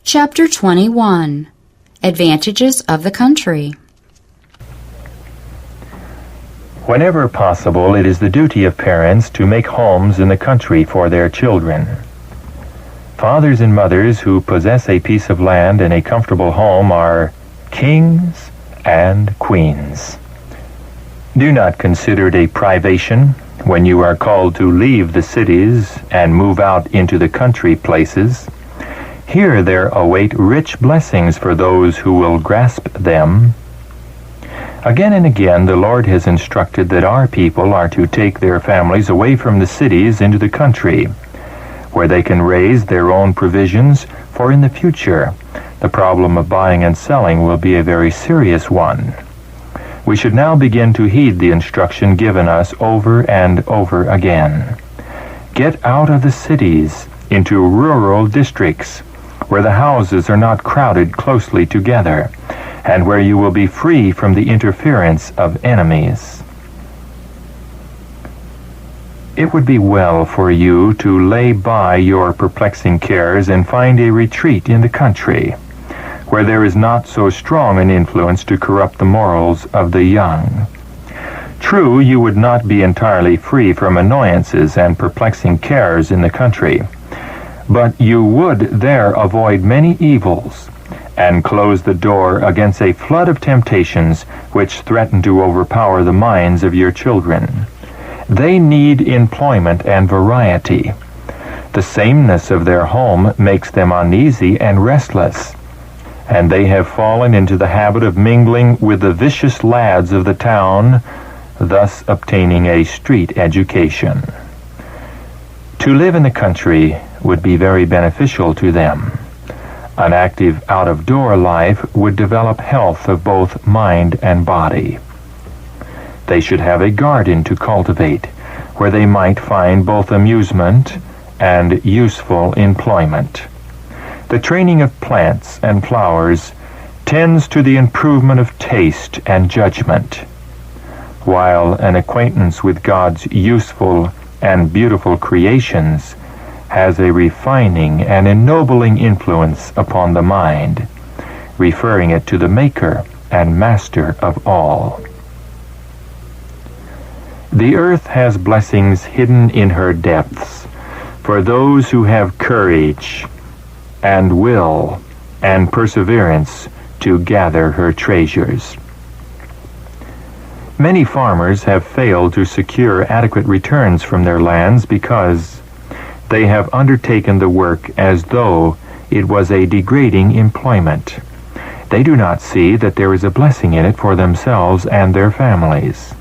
Chapter 21. Advantages of the Country. Whenever possible, it is the duty of parents to make homes in the country for their children. Fathers and mothers who possess a piece of land and a comfortable home are kings and queens. Do not consider it a privation when you are called to leave the cities and move out into the country places. Here there await rich blessings for those who will grasp them. Again and again, the Lord has instructed that our people are to take their families away from the cities into the country, where they can raise their own provisions, for in the future, the problem of buying and selling will be a very serious one. We should now begin to heed the instruction given us over and over again. Get out of the cities into rural districts, where the houses are not crowded closely together, and where you will be free from the interference of enemies. It would be well for you to lay by your perplexing cares and find a retreat in the country, where there is not so strong an influence to corrupt the morals of the young. True, you would not be entirely free from annoyances and perplexing cares in the country, but you would there avoid many evils, and close the door against a flood of temptations which threaten to overpower the minds of your children. They need employment and variety. The sameness of their home makes them uneasy and restless, and they have fallen into the habit of mingling with the vicious lads of the town, thus obtaining a street education. To live in the country would be very beneficial to them. An active out-of-door life would develop health of both mind and body. They should have a garden to cultivate, where they might find both amusement and useful employment. The training of plants and flowers tends to the improvement of taste and judgment, while an acquaintance with God's useful and beautiful creations has a refining and ennobling influence upon the mind, referring it to the Maker and Master of all. The earth has blessings hidden in her depths for those who have courage and will and perseverance to gather her treasures. Many farmers have failed to secure adequate returns from their lands because they have undertaken the work as though it was a degrading employment. They do not see that there is a blessing in it for themselves and their families.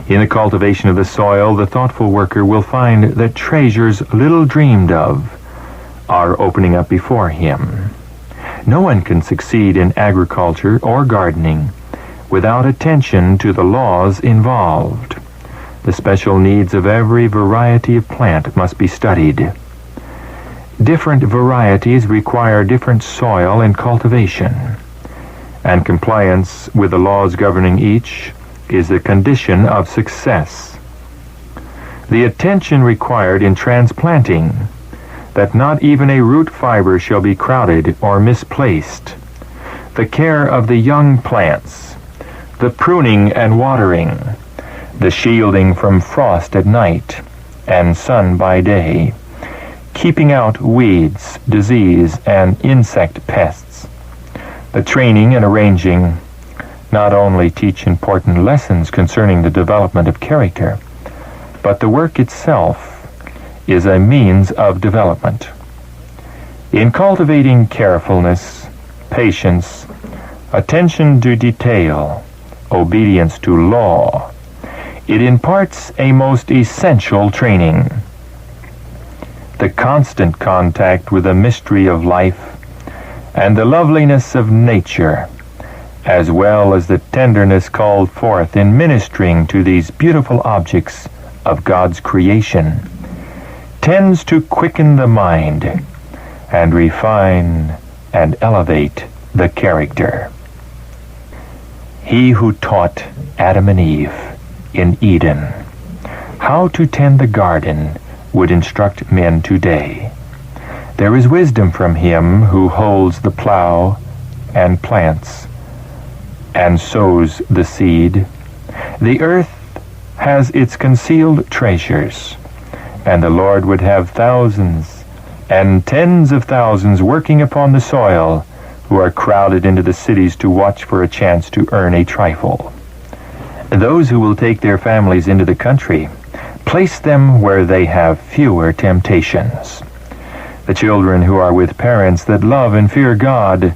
In the cultivation of the soil, the thoughtful worker will find that treasures little dreamed of are opening up before him. No one can succeed in agriculture or gardening without attention to the laws involved. The special needs of every variety of plant must be studied. Different varieties require different soil and cultivation, and compliance with the laws governing each is the condition of success. The attention required in transplanting, that not even a root fiber shall be crowded or misplaced. The care of the young plants, the pruning and watering, the shielding from frost at night and sun by day, keeping out weeds, disease, and insect pests. The training and arranging not only teach important lessons concerning the development of character, but the work itself is a means of development. In cultivating carefulness, patience, attention to detail, obedience to law, it imparts a most essential training. The constant contact with the mystery of life and the loveliness of nature, as well as the tenderness called forth in ministering to these beautiful objects of God's creation, tends to quicken the mind and refine and elevate the character. He who taught Adam and Eve in Eden how to tend the garden would instruct men today. There is wisdom from him who holds the plow and plants and sows the seed. The earth has its concealed treasures, and the Lord would have thousands and tens of thousands working upon the soil who are crowded into the cities to watch for a chance to earn a trifle. Those who will take their families into the country, place them where they have fewer temptations. The children who are with parents that love and fear God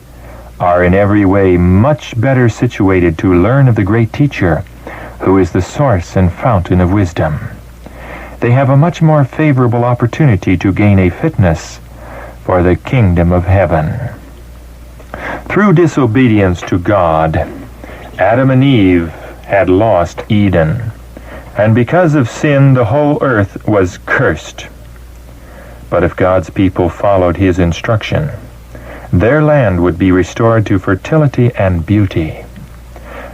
are in every way much better situated to learn of the great teacher, who is the source and fountain of wisdom. They have a much more favorable opportunity to gain a fitness for the kingdom of heaven. Through disobedience to God, Adam and Eve had lost Eden, and because of sin, the whole earth was cursed. But if God's people followed his instruction, their land would be restored to fertility and beauty.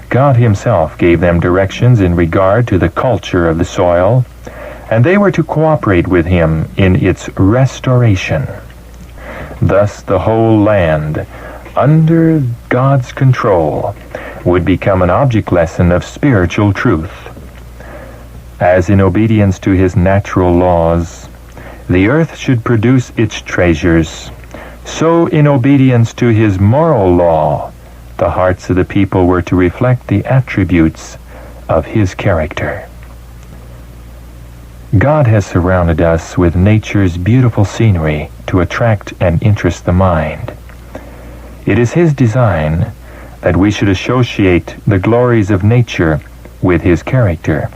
God himself gave them directions in regard to the culture of the soil, and they were to cooperate with him in its restoration. Thus the whole land, under God's control, would become an object lesson of spiritual truth. As in obedience to his natural laws, the earth should produce its treasures, so in obedience to his moral law, the hearts of the people were to reflect the attributes of his character. God has surrounded us with nature's beautiful scenery to attract and interest the mind. It is his design that we should associate the glories of nature with his character.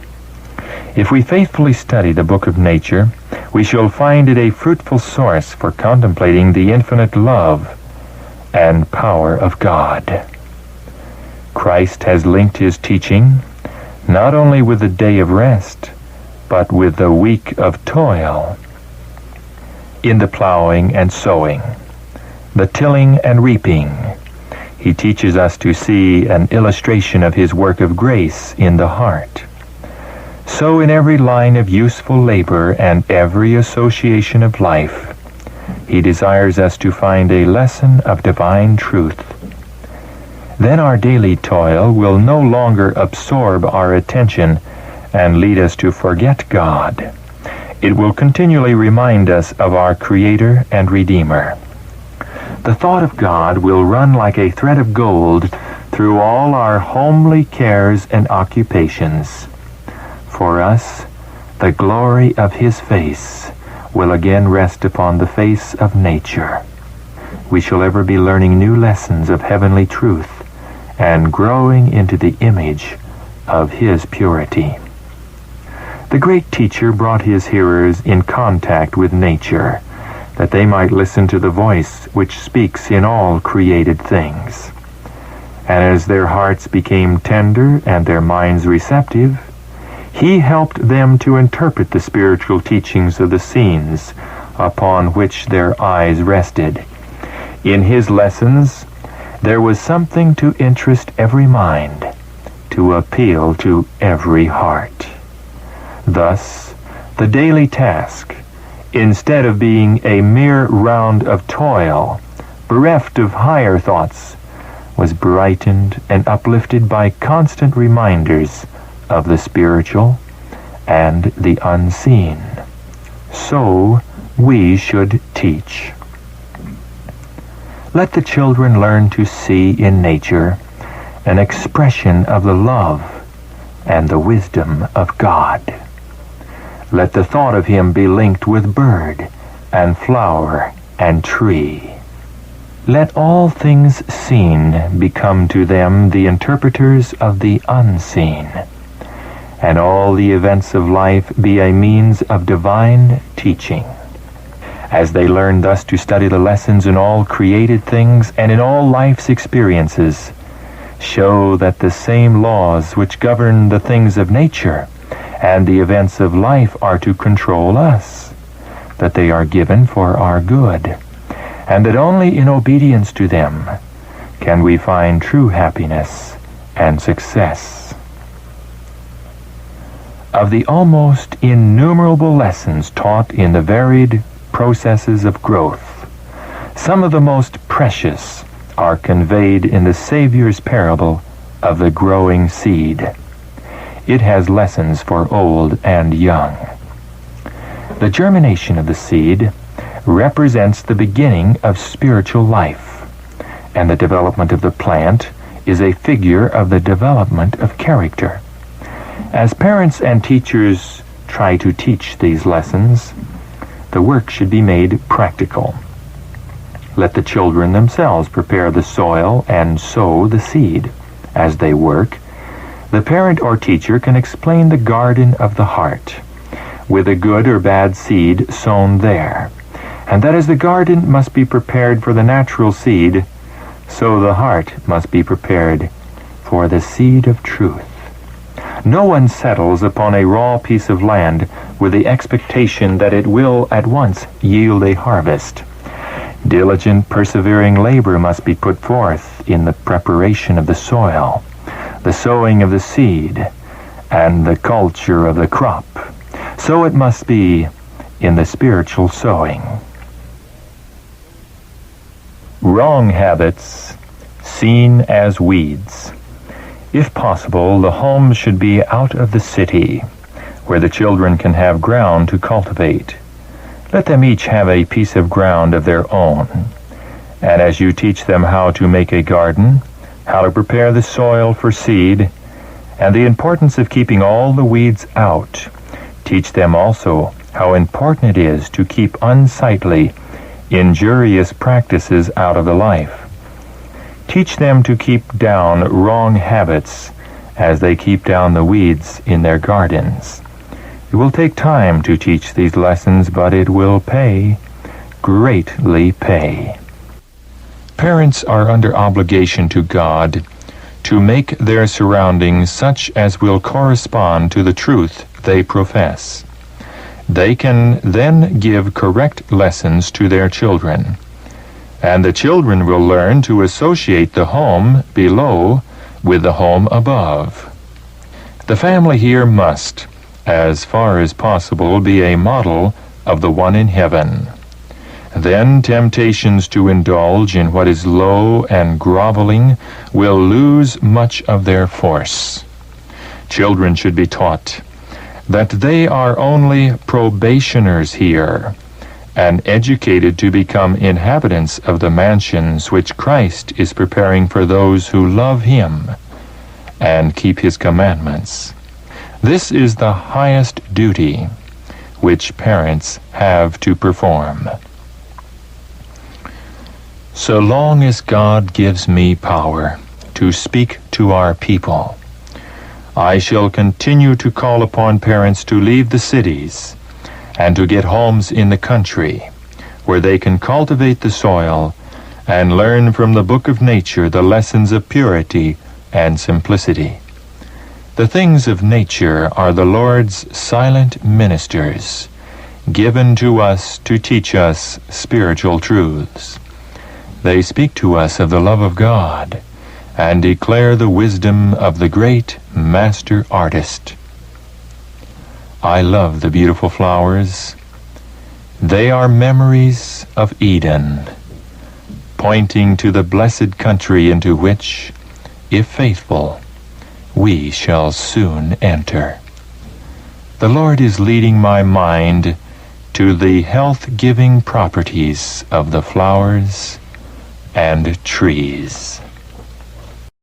If we faithfully study the book of nature, we shall find it a fruitful source for contemplating the infinite love and power of God. Christ has linked his teaching not only with the day of rest, but with the week of toil. In the plowing and sowing, the tilling and reaping, he teaches us to see an illustration of his work of grace in the heart. So in every line of useful labor and every association of life, he desires us to find a lesson of divine truth. Then our daily toil will no longer absorb our attention and lead us to forget God. It will continually remind us of our Creator and Redeemer. The thought of God will run like a thread of gold through all our homely cares and occupations. For us, the glory of his face will again rest upon the face of nature. We shall ever be learning new lessons of heavenly truth and growing into the image of his purity. The great teacher brought his hearers in contact with nature, that they might listen to the voice which speaks in all created things. And as their hearts became tender and their minds receptive, he helped them to interpret the spiritual teachings of the scenes upon which their eyes rested. In his lessons, there was something to interest every mind, to appeal to every heart. Thus, the daily task, instead of being a mere round of toil, bereft of higher thoughts, was brightened and uplifted by constant reminders of the spiritual and the unseen. So we should teach. Let the children learn to see in nature an expression of the love and the wisdom of God. Let the thought of him be linked with bird and flower and tree. Let all things seen become to them the interpreters of the unseen, and all the events of life be a means of divine teaching. As they learn thus to study the lessons in all created things and in all life's experiences, show that the same laws which govern the things of nature and the events of life are to control us, that they are given for our good, and that only in obedience to them can we find true happiness and success. Of the almost innumerable lessons taught in the varied processes of growth, Some of the most precious are conveyed in the Savior's parable of the growing seed. It has lessons for old and young. The germination of the seed represents the beginning of spiritual life, and the development of the plant is a figure of the development of character. As parents and teachers try to teach these lessons, the work should be made practical. Let the children themselves prepare the soil and sow the seed. As they work, the parent or teacher can explain the garden of the heart, with a good or bad seed sown there, and that as the garden must be prepared for the natural seed, so the heart must be prepared for the seed of truth. No one settles upon a raw piece of land with the expectation that it will at once yield a harvest. Diligent, persevering labor must be put forth in the preparation of the soil, the sowing of the seed, and the culture of the crop. So it must be in the spiritual sowing. Wrong habits seen as weeds. If possible, the home should be out of the city, where the children can have ground to cultivate. Let them each have a piece of ground of their own. And as you teach them how to make a garden, how to prepare the soil for seed, and the importance of keeping all the weeds out, teach them also how important it is to keep unsightly, injurious practices out of the life. Teach them to keep down wrong habits as they keep down the weeds in their gardens. It will take time to teach these lessons, but it will pay, greatly pay. Parents are under obligation to God to make their surroundings such as will correspond to the truth they profess. They can then give correct lessons to their children, and the children will learn to associate the home below with the home above. The family here must, as far as possible, be a model of the one in heaven. Then temptations to indulge in what is low and groveling will lose much of their force. Children should be taught that they are only probationers here, and educated to become inhabitants of the mansions which Christ is preparing for those who love Him and keep His commandments. This is the highest duty which parents have to perform. So long as God gives me power to speak to our people, I shall continue to call upon parents to leave the cities and to get homes in the country where they can cultivate the soil and learn from the book of nature the lessons of purity and simplicity. The things of nature are the Lord's silent ministers, given to us to teach us spiritual truths. They speak to us of the love of God and declare the wisdom of the great Master Artist. I love the beautiful flowers. They are memories of Eden, pointing to the blessed country into which, if faithful, we shall soon enter. The Lord is leading my mind to the health-giving properties of the flowers and trees.